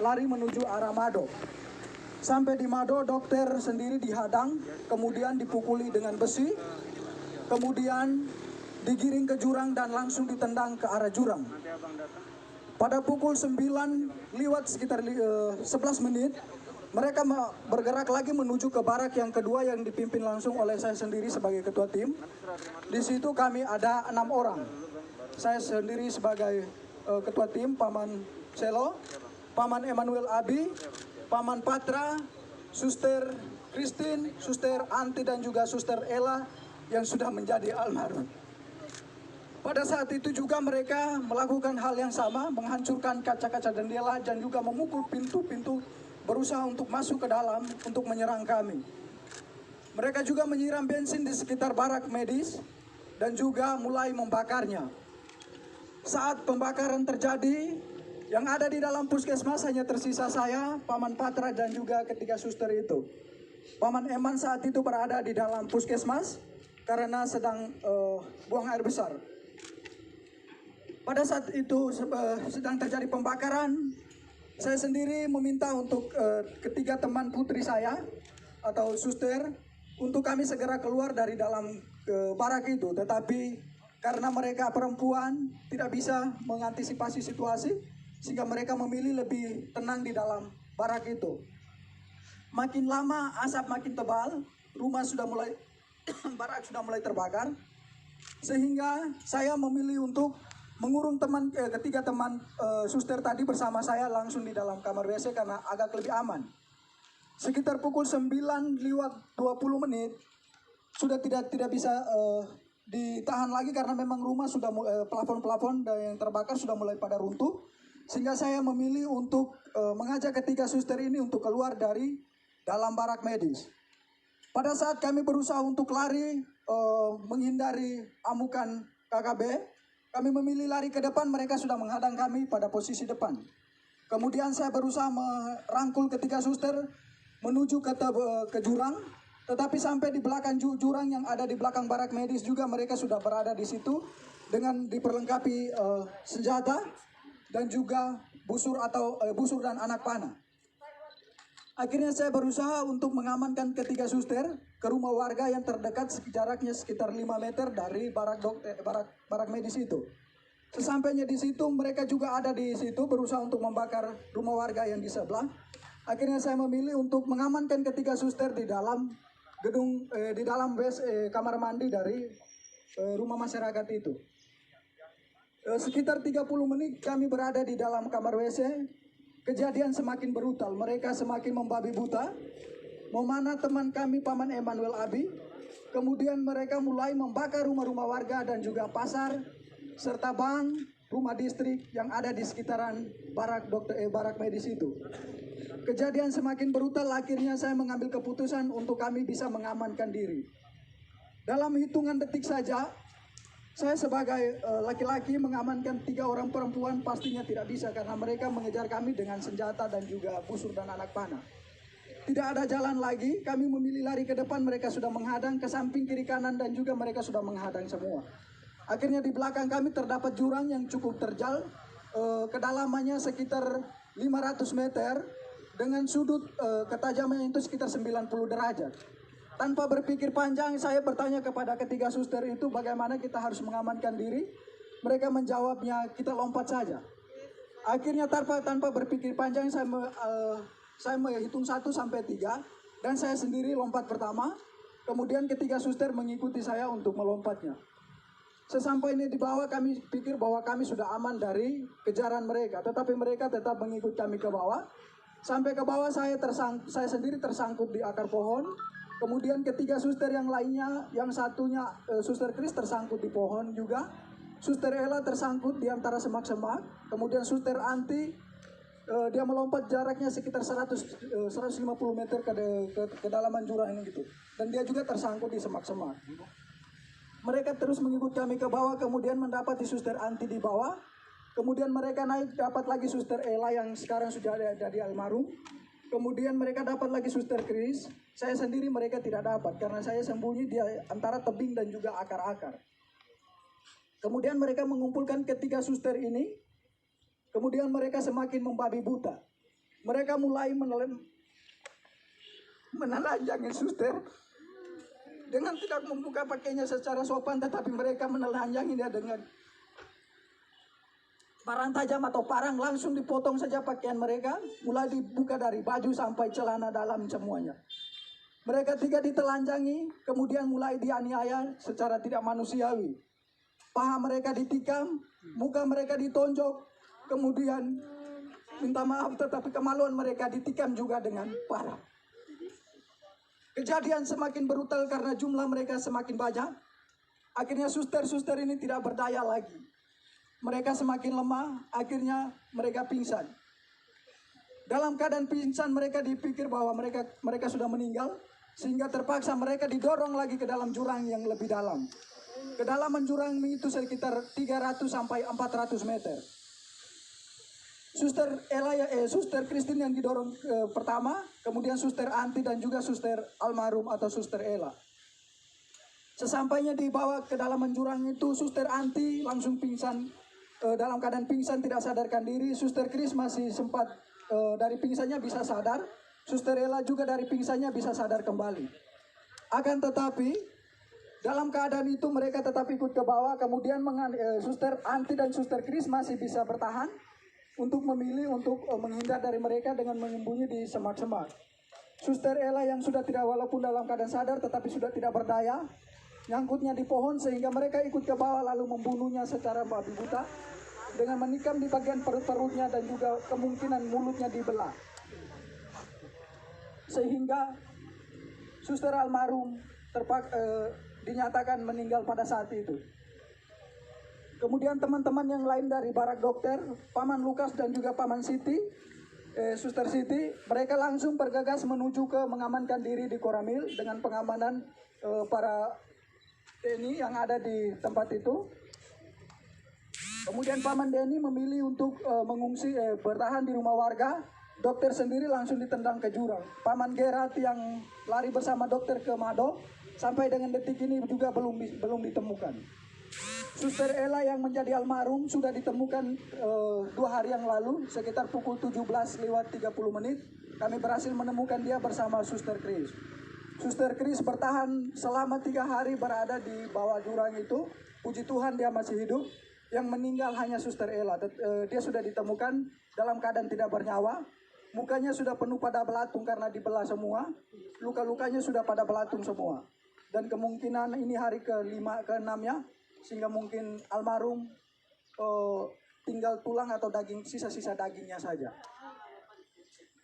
lari menuju arah Mado. Sampai di Mado, dokter sendiri dihadang, kemudian dipukuli dengan besi, kemudian digiring ke jurang dan langsung ditendang ke arah jurang. Pada pukul 9 lewat sekitar 11 menit, mereka bergerak lagi menuju ke barak yang kedua yang dipimpin langsung oleh saya sendiri sebagai ketua tim. Di situ kami ada 6 orang. Saya sendiri sebagai ketua tim, Paman Selo, Paman Emmanuel Abi, Paman Patra, Suster Christine, Suster Anti dan juga Suster Ella yang sudah menjadi almarhum. Pada saat itu juga mereka melakukan hal yang sama, menghancurkan kaca-kaca jendela dan juga memukul pintu-pintu, berusaha untuk masuk ke dalam untuk menyerang kami. Mereka juga menyiram bensin di sekitar barak medis dan juga mulai membakarnya. Saat pembakaran terjadi, yang ada di dalam puskesmas hanya tersisa saya, Paman Patra dan juga ketiga suster itu. Paman Eman saat itu berada di dalam puskesmas karena sedang buang air besar. Pada saat itu sedang terjadi pembakaran, saya sendiri meminta untuk ketiga teman putri saya atau suster untuk kami segera keluar dari dalam barak itu. Tetapi karena mereka perempuan tidak bisa mengantisipasi situasi, sehingga mereka memilih lebih tenang di dalam barak itu. Makin lama asap makin tebal, rumah sudah mulai barak sudah mulai terbakar, sehingga saya memilih untuk mengurung ketiga teman suster tadi bersama saya langsung di dalam kamar WC karena agak lebih aman. Sekitar pukul 9 lewat 20 menit sudah tidak bisa ditahan lagi karena memang rumah sudah plafon-plafon yang terbakar sudah mulai pada runtuh. Sehingga saya memilih untuk mengajak ketiga suster ini untuk keluar dari dalam barak medis. Pada saat kami berusaha untuk lari menghindari amukan KKB, kami memilih lari ke depan, mereka sudah menghadang kami pada posisi depan. Kemudian saya berusaha merangkul ketiga suster menuju ke jurang, tetapi sampai di belakang jurang yang ada di belakang barak medis juga mereka sudah berada di situ dengan diperlengkapi senjata dan juga busur dan anak panah. Akhirnya saya berusaha untuk mengamankan ketiga suster ke rumah warga yang terdekat jaraknya sekitar 5 meter dari barak medis itu. Sesampainya di situ mereka juga ada di situ berusaha untuk membakar rumah warga yang di sebelah. Akhirnya saya memilih untuk mengamankan ketiga suster di dalam gedung di dalam kamar mandi dari rumah masyarakat itu. Sekitar 30 menit kami berada di dalam kamar WC. Kejadian semakin brutal, mereka semakin membabi buta. Memanah teman kami Paman Emmanuel Abi. Kemudian mereka mulai membakar rumah-rumah warga dan juga pasar serta bank, rumah distrik yang ada di sekitaran barak medis itu. Kejadian semakin brutal, akhirnya saya mengambil keputusan untuk kami bisa mengamankan diri. Dalam hitungan detik saja, saya sebagai laki-laki mengamankan 3 orang perempuan pastinya tidak bisa karena mereka mengejar kami dengan senjata dan juga busur dan anak panah. Tidak ada jalan lagi, kami memilih lari ke depan, mereka sudah menghadang ke samping kiri kanan dan juga mereka sudah menghadang semua. Akhirnya di belakang kami terdapat jurang yang cukup terjal, kedalamannya sekitar 500 meter dengan sudut ketajamannya itu sekitar 90 derajat. Tanpa berpikir panjang, saya bertanya kepada ketiga suster itu bagaimana kita harus mengamankan diri. Mereka menjawabnya, kita lompat saja. Akhirnya tanpa berpikir panjang, saya menghitung 1 sampai 3 dan saya sendiri lompat pertama. Kemudian ketiga suster mengikuti saya untuk melompatnya. Sesampainya di bawah kami pikir bahwa kami sudah aman dari kejaran mereka, tetapi mereka tetap mengikuti kami ke bawah. Sampai ke bawah saya sendiri tersangkut di akar pohon. Kemudian ketiga suster yang lainnya, yang satunya Suster Kris tersangkut di pohon juga. Suster Ella tersangkut di antara semak-semak. Kemudian Suster Anti, dia melompat jaraknya sekitar 150 meter ke kedalaman jurang ini gitu. Dan dia juga tersangkut di semak-semak. Mereka terus mengikut kami ke bawah, kemudian mendapati Suster Anti di bawah. Kemudian mereka naik, dapat lagi Suster Ella yang sekarang sudah ada di almarhum. Kemudian mereka dapat lagi Suster Kris. Saya sendiri mereka tidak dapat karena saya sembunyi di antara tebing dan juga akar-akar. Kemudian mereka mengumpulkan ketiga suster ini. Kemudian mereka semakin membabi buta. Mereka mulai menelanjangi suster dengan tidak membuka pakainya secara sopan, tetapi mereka menelanjangi dia dengan parang tajam atau parang, langsung dipotong saja pakaian mereka, mulai dibuka dari baju sampai celana dalam semuanya. Mereka tiga ditelanjangi, kemudian mulai dianiaya secara tidak manusiawi. Paha mereka ditikam, muka mereka ditonjok, kemudian minta maaf tetapi kemaluan mereka ditikam juga dengan parah. Kejadian semakin brutal karena jumlah mereka semakin banyak. Akhirnya suster-suster ini tidak berdaya lagi. Mereka semakin lemah, akhirnya mereka pingsan. Dalam keadaan pingsan mereka dipikir bahwa mereka sudah meninggal, sehingga terpaksa mereka didorong lagi ke dalam jurang yang lebih dalam. Kedalaman jurang itu sekitar 300 sampai 400 meter. Suster Christine yang didorong pertama, kemudian Suster Anti dan juga Suster Almarhum atau Suster Ella. Sesampainya dibawa ke dalam jurang itu, Suster Anti langsung pingsan, dalam keadaan pingsan tidak sadarkan diri. Suster Chris masih sempat dari pingsannya bisa sadar. Suster Ella juga dari pingsannya bisa sadar kembali. Akan tetapi dalam keadaan itu mereka tetap ikut ke bawah. Kemudian Suster Anti dan Suster Chris masih bisa bertahan untuk memilih untuk menghindar dari mereka dengan menyembunyi di semak-semak. Suster Ella yang sudah tidak, walaupun dalam keadaan sadar tetapi sudah tidak berdaya, nyangkutnya di pohon sehingga mereka ikut ke bawah lalu membunuhnya secara babi buta dengan menikam di bagian perut-perutnya dan juga kemungkinan mulutnya dibelah. Sehingga Suster Almarhum dinyatakan meninggal pada saat itu. Kemudian teman-teman yang lain dari barak dokter, Paman Lukas dan juga Paman Siti, Suster Siti, mereka langsung bergegas menuju ke mengamankan diri di Koramil dengan pengamanan para TNI yang ada di tempat itu. Kemudian Paman Denny memilih untuk mengungsi, bertahan di rumah warga. Dokter sendiri langsung ditendang ke jurang. Paman Gerat yang lari bersama dokter ke Mado, sampai dengan detik ini juga belum ditemukan. Suster Ella yang menjadi almarhum sudah ditemukan 2 hari yang lalu, sekitar pukul 17:30 kami berhasil menemukan dia bersama Suster Chris. Suster Chris bertahan selama 3 hari berada di bawah jurang itu. Puji Tuhan dia masih hidup. Yang meninggal hanya Suster Ella. Dia sudah ditemukan dalam keadaan tidak bernyawa. Mukanya sudah penuh pada belatung karena dibelah semua. Luka-lukanya sudah pada belatung semua. Dan kemungkinan ini hari ke-5, ke-6-nya. Sehingga mungkin almarhum tinggal tulang atau daging, sisa-sisa dagingnya saja.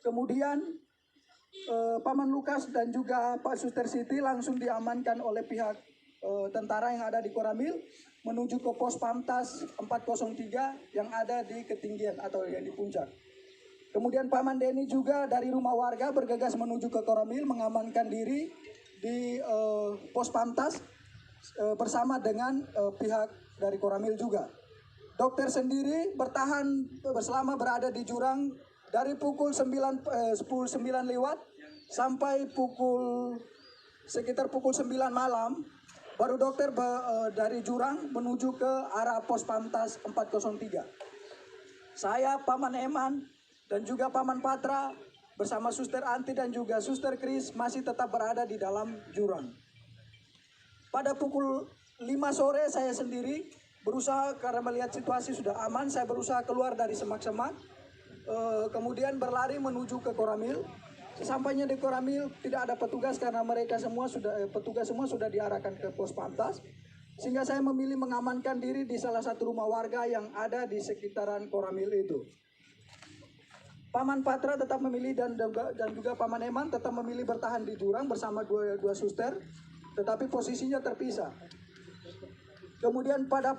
Kemudian Paman Lukas dan juga Pak Suster Siti langsung diamankan oleh pihak tentara yang ada di Koramil menuju ke pos Pamtas 403 yang ada di ketinggian atau yang di puncak. Kemudian Paman Denny juga dari rumah warga bergegas menuju ke Koramil mengamankan diri di pos Pamtas bersama dengan pihak dari Koramil juga. Dokter sendiri bertahan selama berada di jurang dari pukul 9 lewat sampai sekitar pukul 9 malam. Baru dokter dari jurang menuju ke arah pos Pamtas 403. Saya, Paman Eman, dan juga Paman Patra bersama Suster Anti dan juga Suster Chris masih tetap berada di dalam jurang. Pada pukul 5 sore saya sendiri berusaha, karena melihat situasi sudah aman, saya berusaha keluar dari semak-semak. Kemudian berlari menuju ke Koramil. Sesampainya di Koramil tidak ada petugas karena petugas semua sudah diarahkan ke pos Pamtas. Sehingga saya memilih mengamankan diri di salah satu rumah warga yang ada di sekitaran Koramil itu. Paman Patra tetap memilih dan juga Paman Eman tetap memilih bertahan di jurang bersama dua suster, tetapi posisinya terpisah. Kemudian pada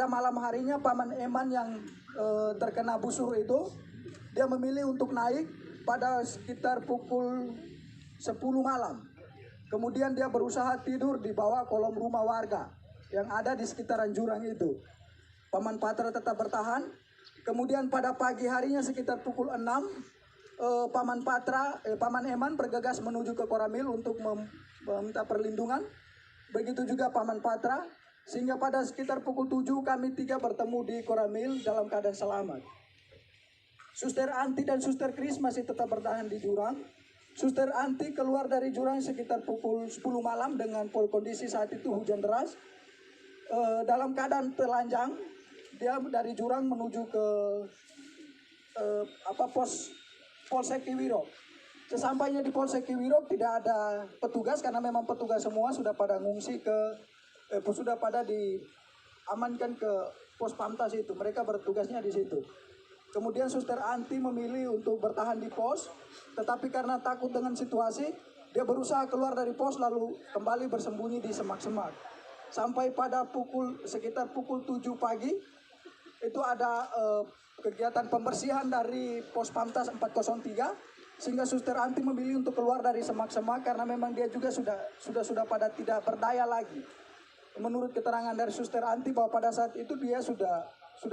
malam harinya Paman Eman yang terkena busur itu, dia memilih untuk naik pada sekitar pukul 10 malam. Kemudian dia berusaha tidur di bawah kolom rumah warga yang ada di sekitaran jurang itu. Paman Patra tetap bertahan. Kemudian pada pagi harinya sekitar pukul 6, Paman Eman bergegas menuju ke Koramil untuk meminta perlindungan. Begitu juga Paman Patra, sehingga pada sekitar pukul 7 kami 3 bertemu di Koramil dalam keadaan selamat. Suster Anti dan Suster Kris masih tetap bertahan di jurang. Suster Anti keluar dari jurang sekitar pukul 10 malam dengan kondisi saat itu hujan deras. Dalam keadaan telanjang, dia dari jurang menuju ke Polsek Kiwirok. Sesampainya di Polsek Kiwirok tidak ada petugas karena memang petugas semua sudah pada ngungsi sudah pada diamankan ke pos Pamtas itu. Mereka bertugasnya di situ. Kemudian Suster Anti memilih untuk bertahan di pos, tetapi karena takut dengan situasi, dia berusaha keluar dari pos lalu kembali bersembunyi di semak-semak. Sampai pada sekitar pukul 7 pagi, itu ada kegiatan pembersihan dari pos Pamtas 403, sehingga Suster Anti memilih untuk keluar dari semak-semak karena memang dia juga sudah pada tidak berdaya lagi. Menurut keterangan dari Suster Anti bahwa pada saat itu dia sudah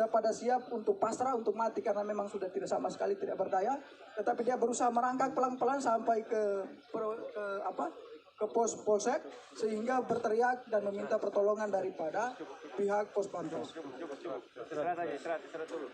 pada siap untuk pasrah, untuk mati karena memang sudah tidak sama sekali tidak berdaya, tetapi dia berusaha merangkak pelan-pelan sampai ke pos polsek sehingga berteriak dan meminta pertolongan daripada pihak pos Pamtas. Istirahat dulu.